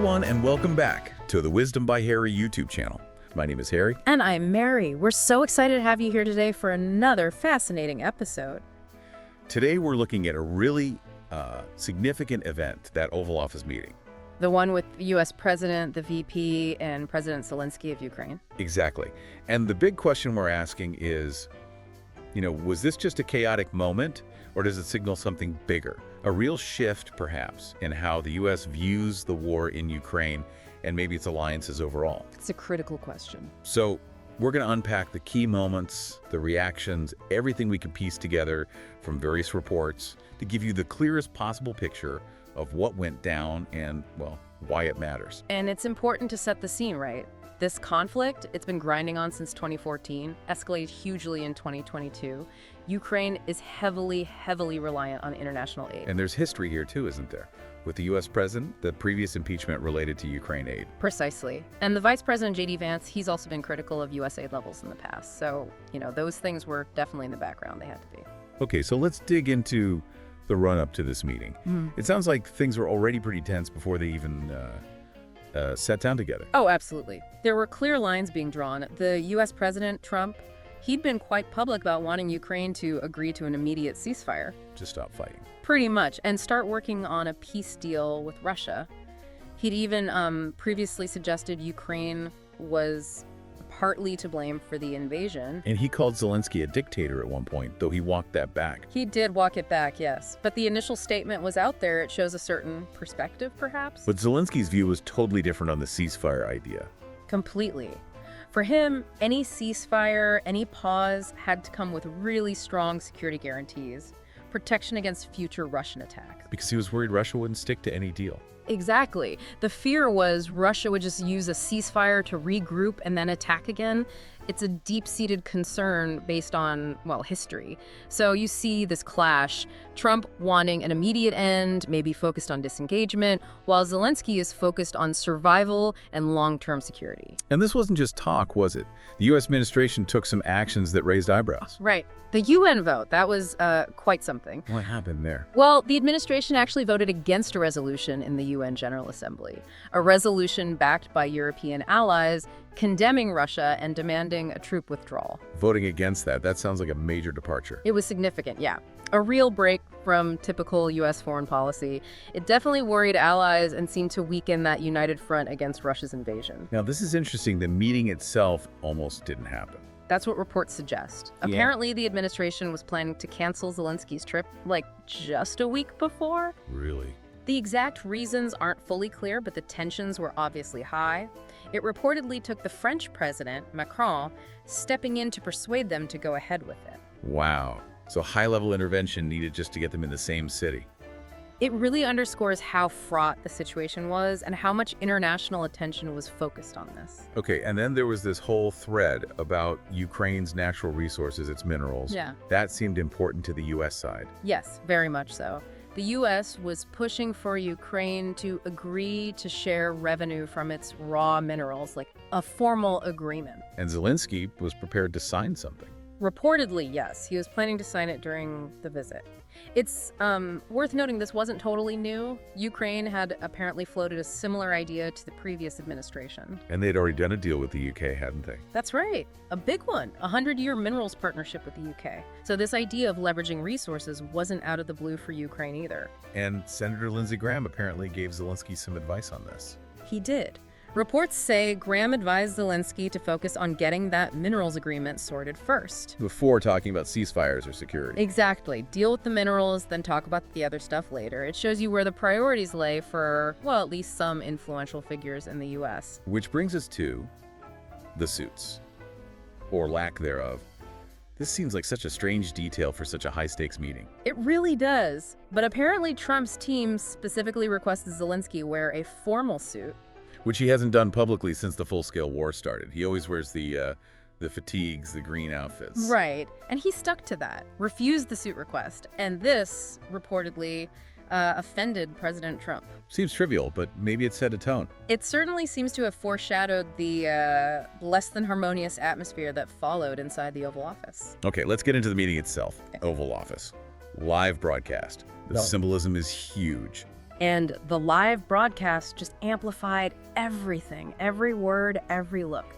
everyone, and welcome back to the Wisdom by Harry YouTube channel. My name is Harry. And I'm Mary. We're so excited to have you here today for another fascinating episode. Today we're looking at a really significant event, that Oval Office meeting. The one with the U.S. President, the VP, and President Zelensky of Ukraine. Exactly. And the big question we're asking is, was this just a chaotic moment, or does it signal something bigger? A real shift, perhaps, in how the U.S. views the war in Ukraine and maybe its alliances overall. It's a critical question. So we're going to unpack the key moments, the reactions, everything we can piece together from various reports to give you the clearest possible picture of what went down and, well, why it matters. And it's important to set the scene, right? This conflict, it's been grinding on since 2014, escalated hugely in 2022. Ukraine is heavily reliant on international aid. And there's history here too, isn't there? With the U.S. president, the previous impeachment related to Ukraine aid. Precisely. And the Vice President, J.D. Vance, he's also been critical of U.S. aid levels in the past. So, those things were definitely in the background. They had to be. Okay, so let's dig into the run-up to this meeting. It sounds like things were already pretty tense before they even sat down together. Oh, absolutely. There were clear lines being drawn. The U.S. President, Trump, he'd been quite public about wanting Ukraine to agree to an immediate ceasefire. Just stop fighting. Pretty much, and start working on a peace deal with Russia. He'd even previously suggested Ukraine was partly to blame for the invasion. And he called Zelensky a dictator at one point, though he walked that back. He did walk it back, yes. But the initial statement was out there. It shows a certain perspective, perhaps. But Zelensky's view was totally different on the ceasefire idea. Completely. For him, any ceasefire, any pause had to come with really strong security guarantees, protection against future Russian attacks. Because he was worried Russia wouldn't stick to any deal. Exactly. The fear was Russia would just use a ceasefire to regroup and then attack again. It's a deep-seated concern based on, well, history. So you see this clash, Trump wanting an immediate end, maybe focused on disengagement, while Zelensky is focused on survival and long-term security. And this wasn't just talk, was it? The U.S. administration took some actions that raised eyebrows. Right. The UN vote, that was quite something. What happened there? Well, the administration actually voted against a resolution in the UN General Assembly, a resolution backed by European allies condemning Russia and demanding a troop withdrawal. Voting against that sounds like a major departure. It was significant, yeah. A real break from typical U.S. foreign policy. It definitely worried allies and seemed to weaken that united front against Russia's invasion. Now, this is interesting. The meeting itself almost didn't happen. That's what reports suggest. Apparently, the administration was planning to cancel Zelensky's trip, just a week before. Really? The exact reasons aren't fully clear, but the tensions were obviously high. It reportedly took the French president, Macron, stepping in to persuade them to go ahead with it. Wow. So high-level intervention needed just to get them in the same city. It really underscores how fraught the situation was and how much international attention was focused on this. Okay, and then there was this whole thread about Ukraine's natural resources, its minerals. Yeah. That seemed important to the U.S. side. Yes, very much so. The U.S. was pushing for Ukraine to agree to share revenue from its raw minerals, like a formal agreement. And Zelensky was prepared to sign something. Reportedly, yes. He was planning to sign it during the visit. It's worth noting this wasn't totally new. Ukraine had apparently floated a similar idea to the previous administration. And they'd already done a deal with the UK, hadn't they? That's right. A big one. A 100-year minerals partnership with the UK. So this idea of leveraging resources wasn't out of the blue for Ukraine either. And Senator Lindsey Graham apparently gave Zelensky some advice on this. He did. Reports say Graham advised Zelensky to focus on getting that minerals agreement sorted first. Before talking about ceasefires or security. Exactly. Deal with the minerals, then talk about the other stuff later. It shows you where the priorities lay for, well, at least some influential figures in the U.S. Which brings us to the suits, or lack thereof. This seems like such a strange detail for such a high-stakes meeting. It really does. But apparently Trump's team specifically requested Zelensky wear a formal suit. Which he hasn't done publicly since the full-scale war started. He always wears the fatigues, the green outfits. Right. And he stuck to that, refused the suit request. And this, reportedly, offended President Trump. Seems trivial, but maybe it set a tone. It certainly seems to have foreshadowed the less than harmonious atmosphere that followed inside the Oval Office. Okay, let's get into the meeting itself. Oval Office. Live broadcast. The symbolism is huge. And the live broadcast just amplified everything, every word, every look.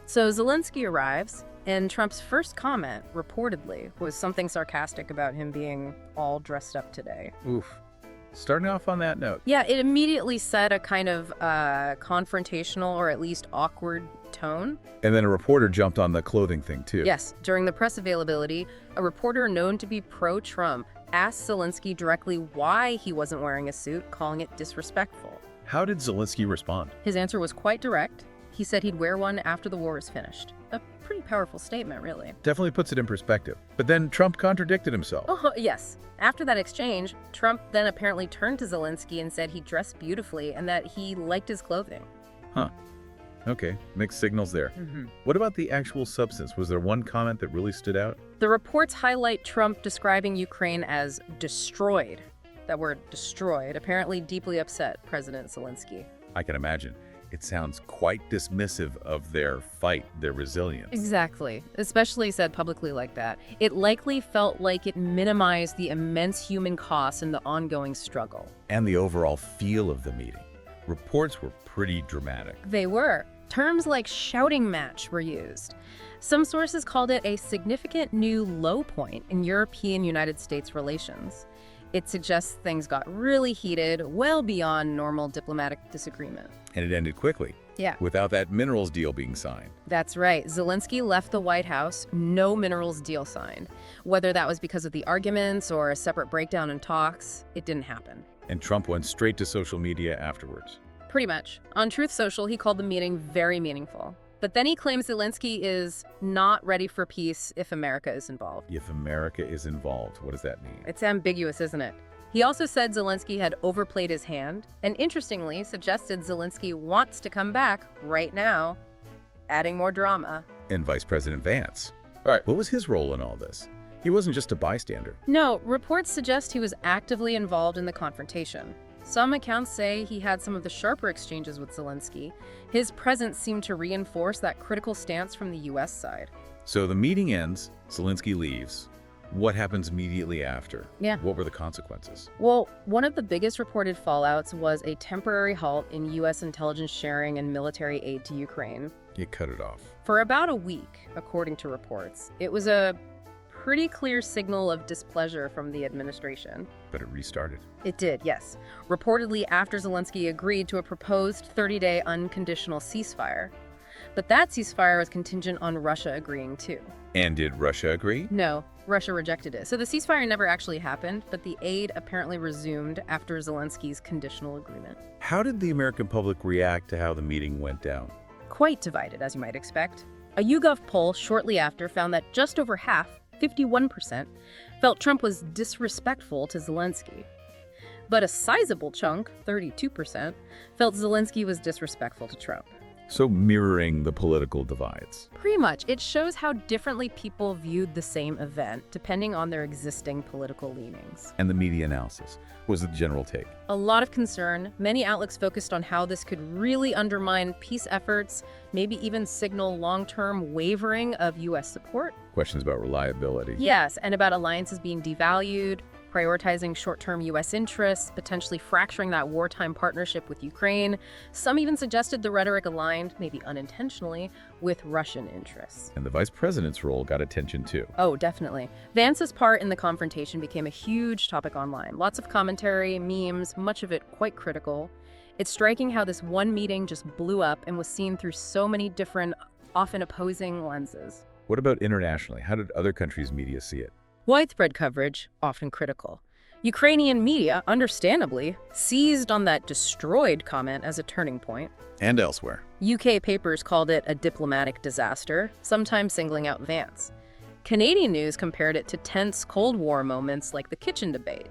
So Zelensky arrives, and Trump's first comment, reportedly, was something sarcastic about him being all dressed up today. Oof. Starting off on that note. Yeah, it immediately set a kind of confrontational or at least awkward tone. And then a reporter jumped on the clothing thing, too. Yes, during the press availability, a reporter known to be pro-Trump asked Zelensky directly why he wasn't wearing a suit, calling it disrespectful. How did Zelensky respond? His answer was quite direct. He said he'd wear one after the war is finished. A pretty powerful statement, really. Definitely puts it in perspective. But then Trump contradicted himself. Oh, yes. After that exchange, Trump then apparently turned to Zelensky and said he dressed beautifully and that he liked his clothing. Huh. Okay, mixed signals there. What about the actual substance? Was there one comment that really stood out? The reports highlight Trump describing Ukraine as destroyed. That word, destroyed, apparently deeply upset President Zelensky. I can imagine. It sounds quite dismissive of their fight, their resilience. Exactly, especially said publicly like that. It likely felt like it minimized the immense human costs in the ongoing struggle. And the overall feel of the meeting. Reports were pretty dramatic. They were. Terms like shouting match were used. Some sources called it a significant new low point in European-United States relations. It suggests things got really heated, well beyond normal diplomatic disagreement. And it ended quickly. Yeah. Without that minerals deal being signed. That's right. Zelensky left the White House, no minerals deal signed. Whether that was because of the arguments or a separate breakdown in talks, it didn't happen. And Trump went straight to social media afterwards. Pretty much. On Truth Social, he called the meeting very meaningful. But then he claims Zelensky is not ready for peace if America is involved. If America is involved, what does that mean? It's ambiguous, isn't it? He also said Zelensky had overplayed his hand, and interestingly suggested Zelensky wants to come back right now, adding more drama. And Vice President Vance. All right, what was his role in all this? He wasn't just a bystander. No, reports suggest he was actively involved in the confrontation. Some accounts say he had some of the sharper exchanges with Zelensky. His presence seemed to reinforce that critical stance from the U.S. side. So the meeting ends, Zelensky leaves. What happens immediately after? Yeah. What were the consequences? Well, one of the biggest reported fallouts was a temporary halt in U.S. intelligence sharing and military aid to Ukraine. You cut it off. For about a week, according to reports. It was a pretty clear signal of displeasure from the administration. But it restarted. It did, yes. Reportedly after Zelensky agreed to a proposed 30-day unconditional ceasefire. But that ceasefire was contingent on Russia agreeing too. And did Russia agree? No, Russia rejected it. So the ceasefire never actually happened, but the aid apparently resumed after Zelensky's conditional agreement. How did the American public react to how the meeting went down? Quite divided, as you might expect. A YouGov poll shortly after found that just over half, 51%, felt Trump was disrespectful to Zelensky. But a sizable chunk, 32%, felt Zelensky was disrespectful to Trump. So mirroring the political divides. Pretty much. It shows how differently people viewed the same event, depending on their existing political leanings. And the media analysis was the general take. A lot of concern. Many outlets focused on how this could really undermine peace efforts, maybe even signal long-term wavering of U.S. support. Questions about reliability. Yes, and about alliances being devalued, prioritizing short-term U.S. interests, potentially fracturing that wartime partnership with Ukraine. Some even suggested the rhetoric aligned, maybe unintentionally, with Russian interests. And the vice president's role got attention too. Oh, definitely. Vance's part in the confrontation became a huge topic online. Lots of commentary, memes, much of it quite critical. It's striking how this one meeting just blew up and was seen through so many different, often opposing lenses. What about internationally? How did other countries' media see it? Widespread coverage, often critical. Ukrainian media, understandably, seized on that destroyed comment as a turning point. And elsewhere. UK papers called it a diplomatic disaster, sometimes singling out Vance. Canadian news compared it to tense Cold War moments like the kitchen debate.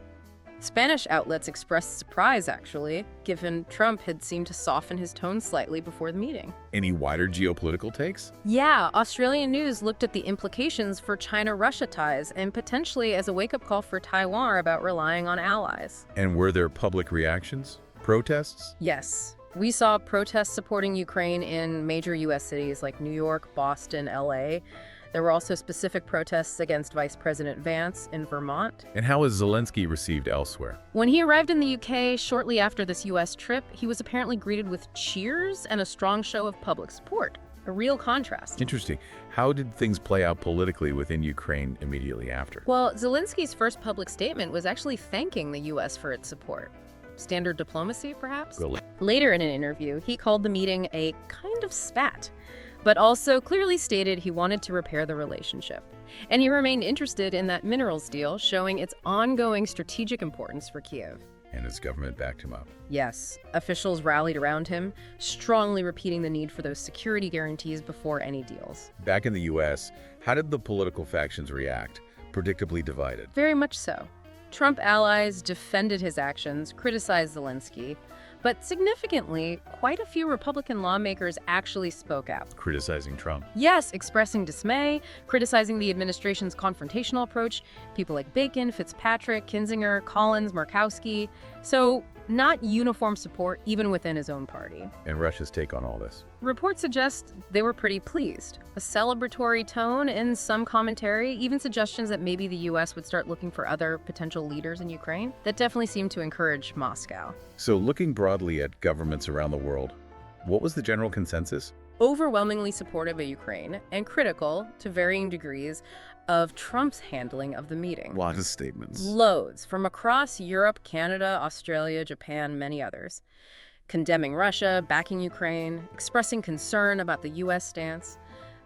Spanish outlets expressed surprise, actually, given Trump had seemed to soften his tone slightly before the meeting. Any wider geopolitical takes? Yeah, Australian news looked at the implications for China-Russia ties and potentially as a wake-up call for Taiwan about relying on allies. And were there public reactions? Protests? Yes. We saw protests supporting Ukraine in major U.S. cities like New York, Boston, L.A. There were also specific protests against Vice President Vance in Vermont. And how is Zelensky received elsewhere? When he arrived in the UK shortly after this U.S. trip, he was apparently greeted with cheers and a strong show of public support. A real contrast. Interesting. How did things play out politically within Ukraine immediately after? Well, Zelensky's first public statement was actually thanking the U.S. for its support. Standard diplomacy, perhaps? Well, Later in an interview, he called the meeting a kind of spat, but also clearly stated he wanted to repair the relationship. And he remained interested in that minerals deal, showing its ongoing strategic importance for Kyiv. and his government backed him up. Yes, officials rallied around him, strongly repeating the need for those security guarantees before any deals. Back in the U.S., how did the political factions react? Predictably divided. Very much so. Trump allies defended his actions, criticized Zelensky, but significantly, quite a few Republican lawmakers actually spoke out. Criticizing Trump. Yes, expressing dismay, criticizing the administration's confrontational approach, people like Bacon, Fitzpatrick, Kinzinger, Collins, Murkowski. So, not uniform support even within his own party. And Russia's take on all this. Reports suggest they were pretty pleased. A celebratory tone in some commentary, even suggestions that maybe the U.S. would start looking for other potential leaders in Ukraine. That definitely seemed to encourage Moscow. So looking broadly at governments around the world, what was the general consensus? Overwhelmingly supportive of Ukraine and critical, to varying degrees, of Trump's handling of the meeting. Lots of statements. Loads from across Europe, Canada, Australia, Japan, many others. Condemning Russia, backing Ukraine, expressing concern about the U.S. stance.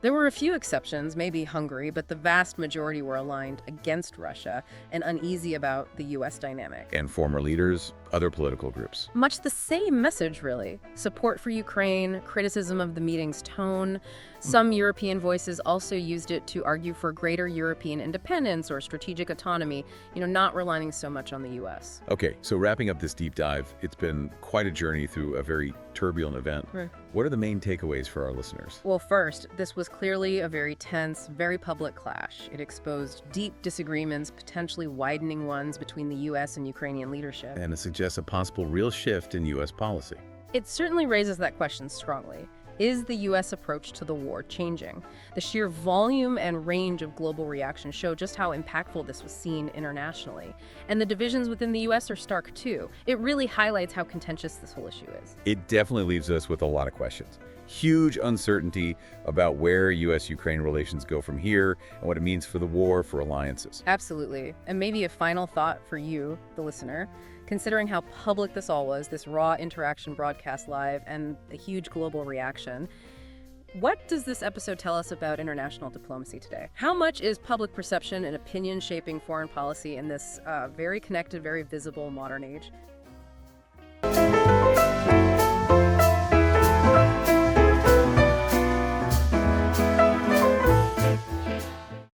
There were a few exceptions, maybe Hungary, but the vast majority were aligned against Russia and uneasy about the U.S. dynamic. And former leaders, other political groups. Much the same message, really. Support for Ukraine, criticism of the meeting's tone. Some European voices also used it to argue for greater European independence or strategic autonomy, not relying so much on the U.S. Okay, so wrapping up this deep dive, it's been quite a journey through a very turbulent event. Right. What are the main takeaways for our listeners? Well, first, this was clearly a very tense, very public clash. It exposed deep disagreements, potentially widening ones between the U.S. and Ukrainian leadership. And it suggests a possible real shift in U.S. policy. It certainly raises that question strongly. Is the U.S. approach to the war changing? The sheer volume and range of global reaction show just how impactful this was seen internationally. And the divisions within the U.S. are stark too. It really highlights how contentious this whole issue is. It definitely leaves us with a lot of questions. Huge uncertainty about where U.S.-Ukraine relations go from here and what it means for the war, for alliances. Absolutely. And maybe a final thought for you, the listener. Considering how public this all was, this raw interaction broadcast live, and the huge global reaction, what does this episode tell us about international diplomacy today? How much is public perception and opinion shaping foreign policy in this very connected, very visible modern age?